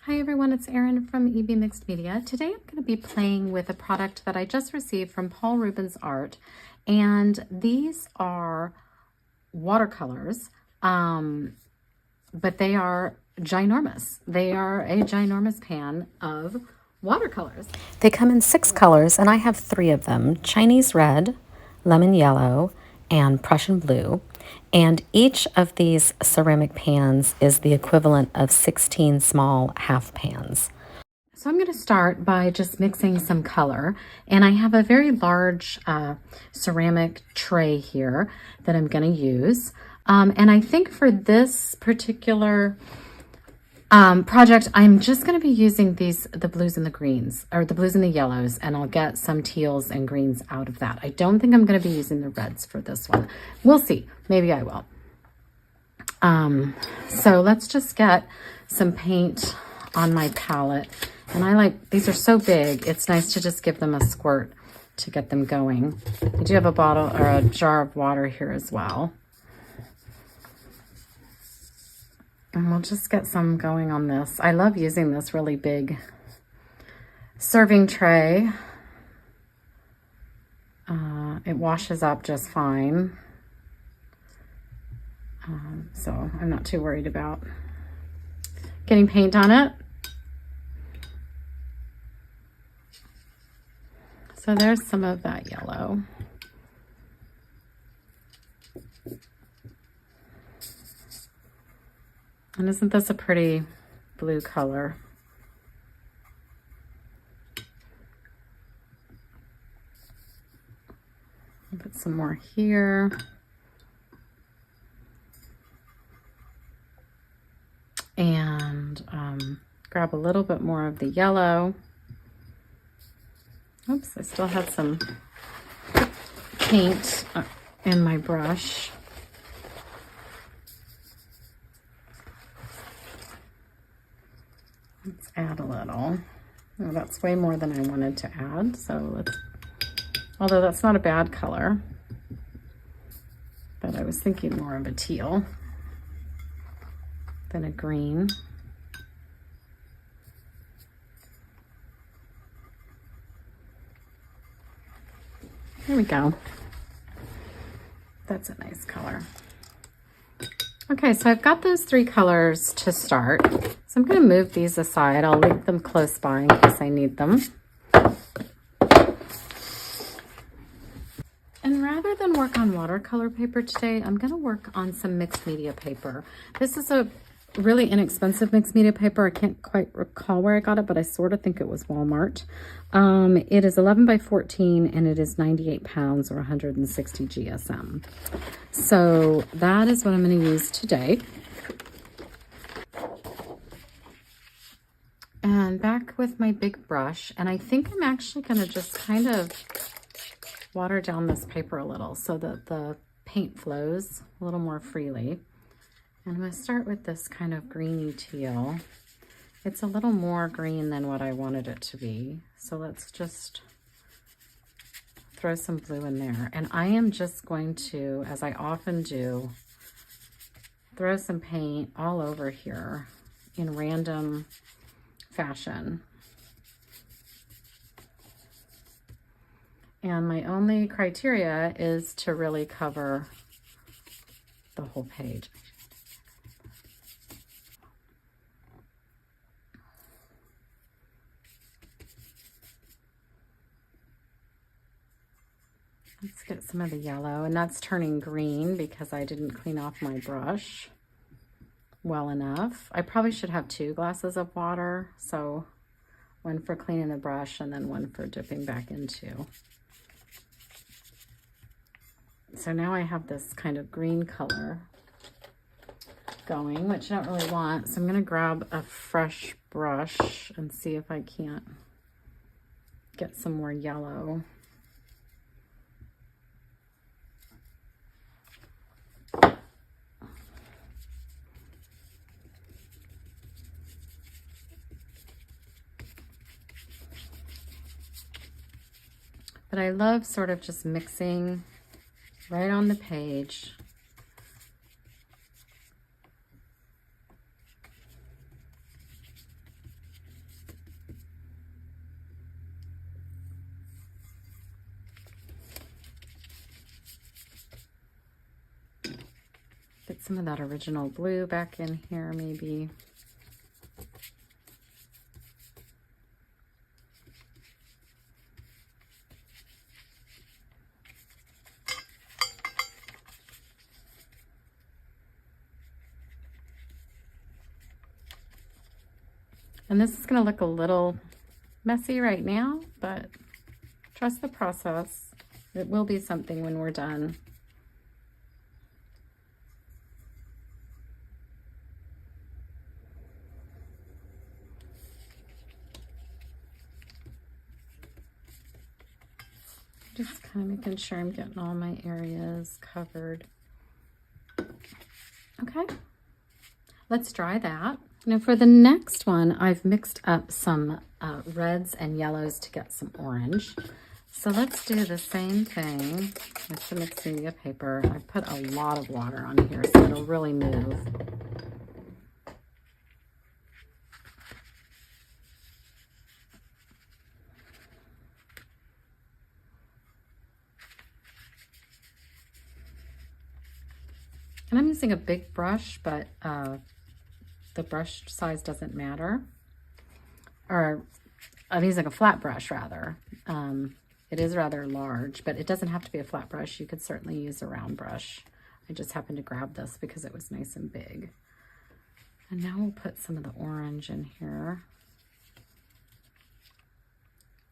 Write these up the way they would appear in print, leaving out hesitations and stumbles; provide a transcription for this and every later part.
Hi everyone, it's Erin from EB Mixed Media. Today I'm going to be playing with a product that I just received from Paul Rubens Art, and these are watercolors, but they are ginormous. They are a ginormous pan of watercolors. They come in 6 colors, and I have 3 of them: Chinese red, lemon yellow, and Prussian blue. And each of these ceramic pans is the equivalent of 16 small half pans. So I'm going to start by just mixing some color, and I have a very large ceramic tray here that I'm going to use. And I think for this particular project, I'm just going to be using the blues and the greens, or the blues and the yellows, and I'll get some teals and greens out of that. I don't think I'm going to be using the reds for this one. We'll see. Maybe I will. So let's just get some paint on my palette. And these are so big, it's nice to just give them a squirt to get them going. I do have a bottle or a jar of water here as well. And we'll just get some going on this. I love using this really big serving tray. It washes up just fine. So I'm not too worried about getting paint on it. So there's some of that yellow. And isn't this a pretty blue color? I'll put some more here. And grab a little bit more of the yellow. Oops, I still have some paint in my brush. Let's add a little. Oh, that's way more than I wanted to add, so although that's not a bad color, but I was thinking more of a teal than a green. There we go. That's a nice color. Okay, so I've got those 3 colors to start. So I'm going to move these aside. I'll leave them close by in case I need them. And rather than work on watercolor paper today, I'm going to work on some mixed media paper. This is a really inexpensive mixed media paper. I can't quite recall where I got it, but I sort of think it was Walmart. It is 11 by 14 and it is 98 pounds or 160 GSM. So that is what I'm going to use today. And back with my big brush, and I think I'm actually going to just kind of water down this paper a little so that the paint flows a little more freely. And I'm going to start with this kind of greeny teal. It's a little more green than what I wanted it to be. So let's just throw some blue in there. And I am just going to, as I often do, throw some paint all over here in random fashion. And my only criteria is to really cover the whole page. Let's get some of the yellow, and that's turning green because I didn't clean off my brush well enough. I probably should have 2 glasses of water, so one for cleaning the brush and then one for dipping back into. So now I have this kind of green color going, which I don't really want. So I'm going to grab a fresh brush and see if I can't get some more yellow. But I love sort of just mixing right on the page. Get some of that original blue back in here, maybe. And this is going to look a little messy right now, but trust the process. It will be something when we're done. Just kind of making sure I'm getting all my areas covered. Okay, let's dry that. Now for the next one, I've mixed up some reds and yellows to get some orange. So let's do the same thing with the mixed media paper. I put a lot of water on here so it'll really move. And I'm using a big brush, but the brush size doesn't matter. Or I'm using a flat brush rather. It is rather large, but it doesn't have to be a flat brush. You could certainly use a round brush. I just happened to grab this because it was nice and big. And now we'll put some of the orange in here.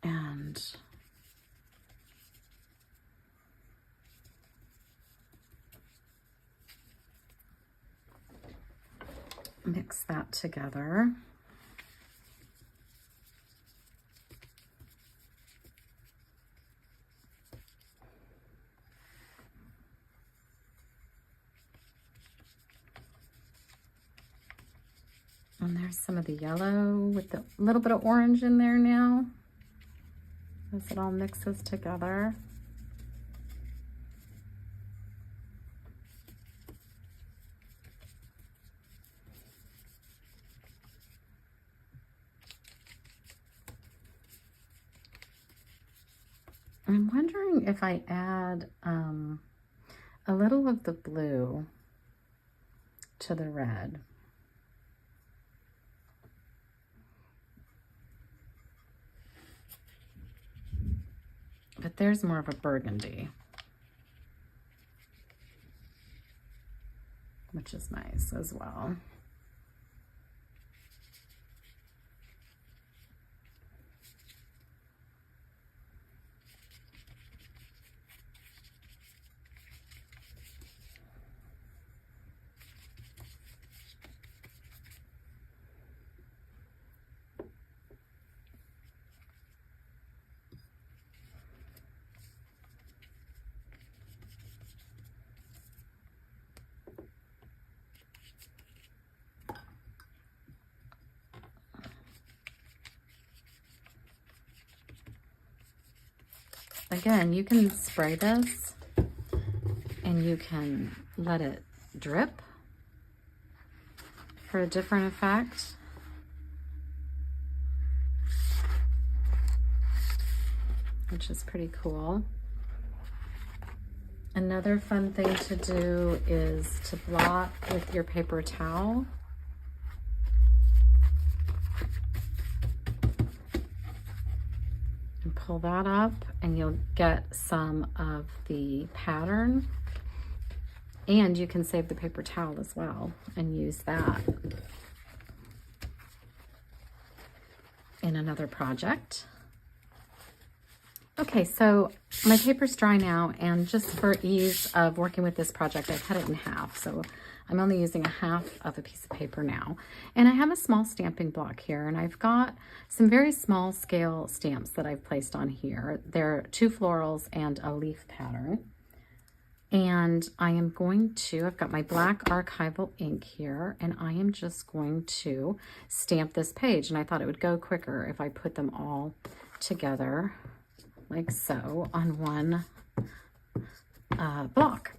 And mix that together. And there's some of the yellow with a little bit of orange in there now, as it all mixes together. I'm wondering if I add a little of the blue to the red. But there's more of a burgundy, which is nice as well. Again, you can spray this and you can let it drip for a different effect. Which is pretty cool. Another fun thing to do is to blot with your paper towel. And pull that up and you'll get some of the pattern. And you can save the paper towel as well and use that in another project. Okay, so my paper's dry now, and just for ease of working with this project, I cut it in half. So I'm only using a half of a piece of paper now. And I have a small stamping block here, and I've got some very small scale stamps that I've placed on here. They're 2 florals and a leaf pattern. And I am going to, I've got my black archival ink here, and I am just going to stamp this page. And I thought it would go quicker if I put them all together like so on one block.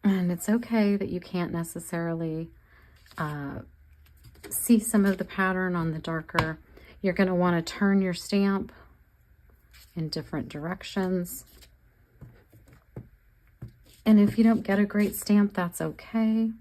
And it's okay that you can't necessarily see some of the pattern on the darker. You're going to want to turn your stamp in different directions And if you don't get a great stamp, that's okay.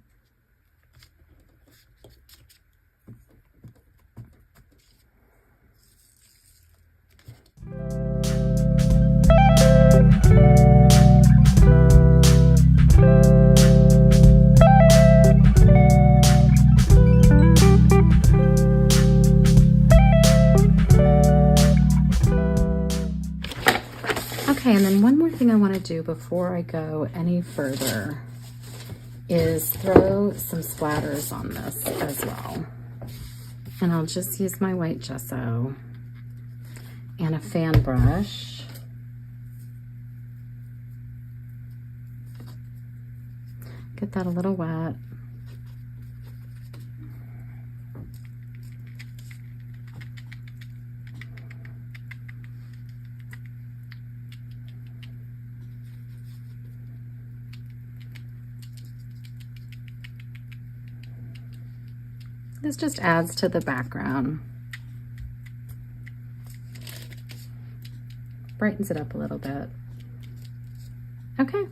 Okay, and then one more thing I want to do before I go any further is throw some splatters on this as well. And I'll just use my white gesso and a fan brush. Get that a little wet. This just adds to the background. Brightens it up a little bit. Okay.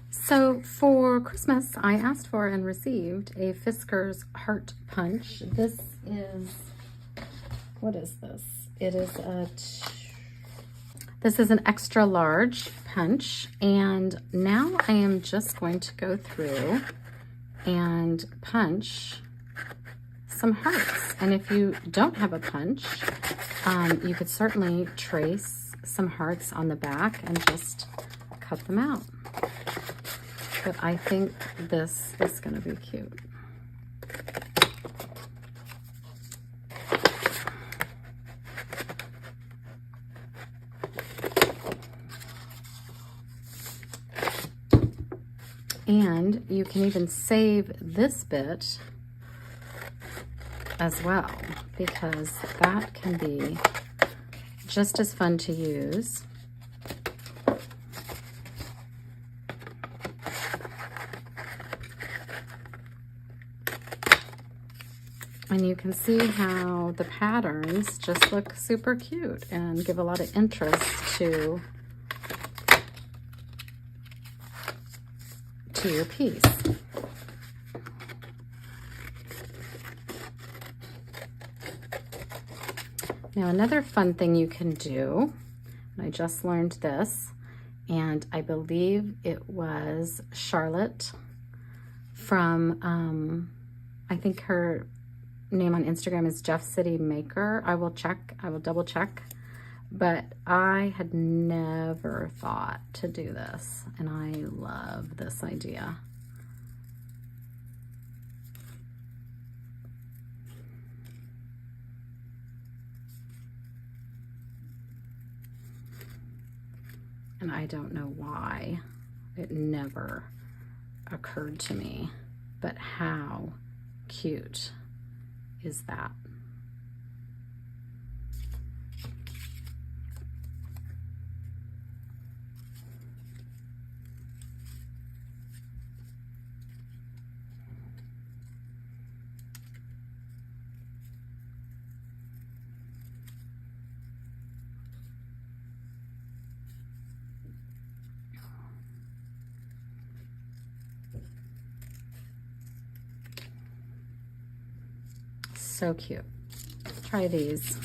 So for Christmas, I asked for and received a Fisker's Heart Punch. This is, what is this? It is this is an extra large punch. And now I am just going to go through and punch some hearts. And if you don't have a punch, you could certainly trace some hearts on the back and just cut them out. But I think this is going to be cute. And you can even save this bit as well, because that can be just as fun to use. And you can see how the patterns just look super cute and give a lot of interest to your piece. Now, another fun thing you can do, and I just learned this, and I believe it was Charlotte from, I think her name on Instagram is Jeff City Maker. I will double check, but I had never thought to do this, and I love this idea. And I don't know why it never occurred to me, but how cute is that? So cute. Try these.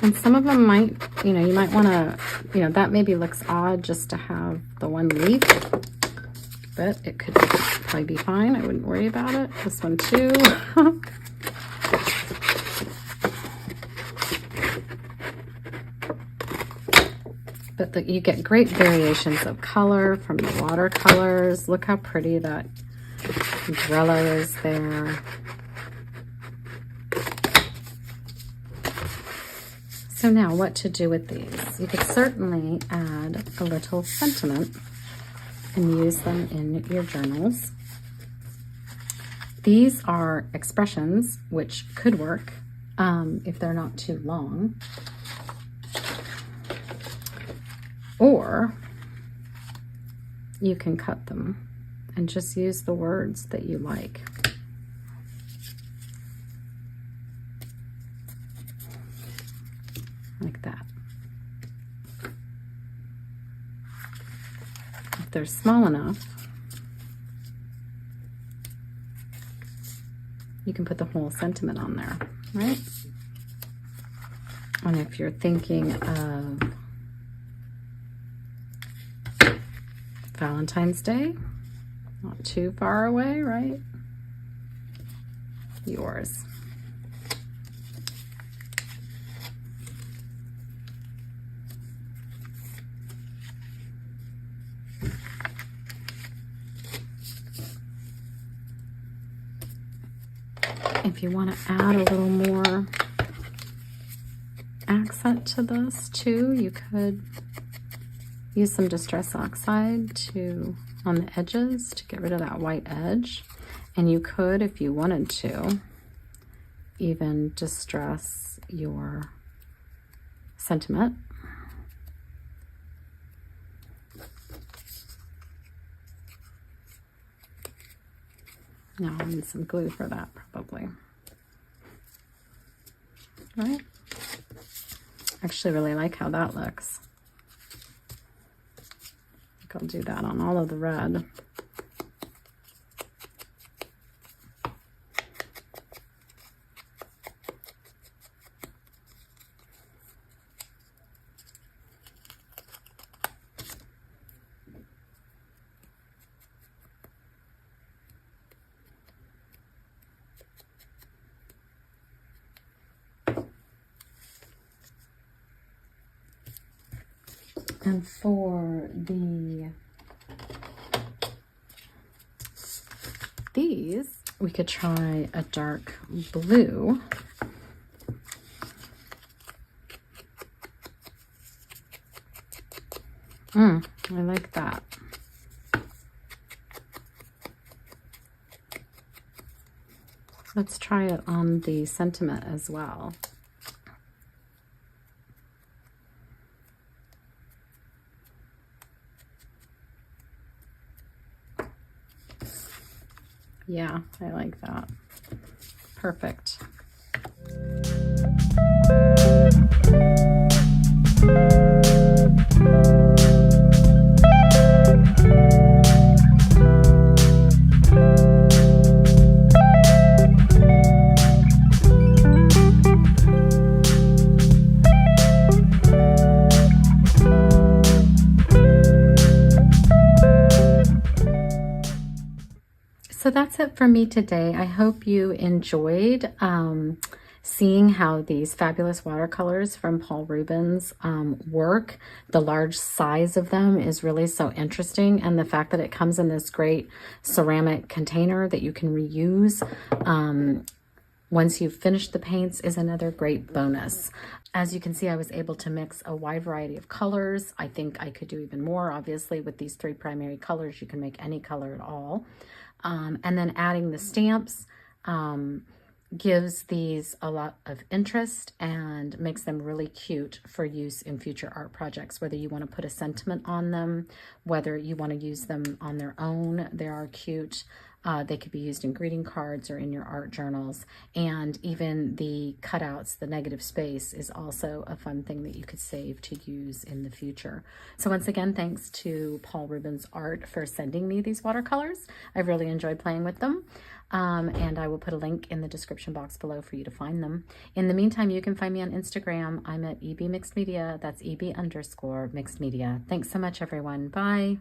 And some of them might, you might want to, that maybe looks odd just to have the one leaf, but it could probably be fine. I wouldn't worry about it. This one too. But you get great variations of color from the watercolors. Look how pretty that umbrella is there. So now what to do with these? You could certainly add a little sentiment and use them in your journals. These are expressions which could work if they're not too long. Or you can cut them and just use the words that you like. like that. If they're small enough, you can put the whole sentiment on there, right? And if you're thinking of Valentine's Day, not too far away, right? Yours. If you want to add a little more accent to this too, you could use some Distress Oxide on the edges to get rid of that white edge. And you could, if you wanted to, even distress your sentiment. Now I need some glue for that, probably. All right. I actually really like how that looks. I think I'll do that on all of the red. And for these, we could try a dark blue. I like that. Let's try it on the sentiment as well. Yeah, I like that. Perfect. So that's it for me today. I hope you enjoyed seeing how these fabulous watercolors from Paul Rubens work. The large size of them is really so interesting, and the fact that it comes in this great ceramic container that you can reuse once you've finished the paints is another great bonus. As you can see, I was able to mix a wide variety of colors. I think I could do even more. Obviously, with these three primary colors, you can make any color at all. And then adding the stamps gives these a lot of interest and makes them really cute for use in future art projects, whether you want to put a sentiment on them, whether you want to use them on their own. They are cute. They could be used in greeting cards or in your art journals. And even the cutouts, the negative space, is also a fun thing that you could save to use in the future. So once again, thanks to Paul Rubens Art for sending me these watercolors. I've really enjoyed playing with them. And I will put a link in the description box below for you to find them. In the meantime, you can find me on Instagram. I'm at EB Mixed Media. That's EB_Mixed Media. Thanks so much, everyone. Bye.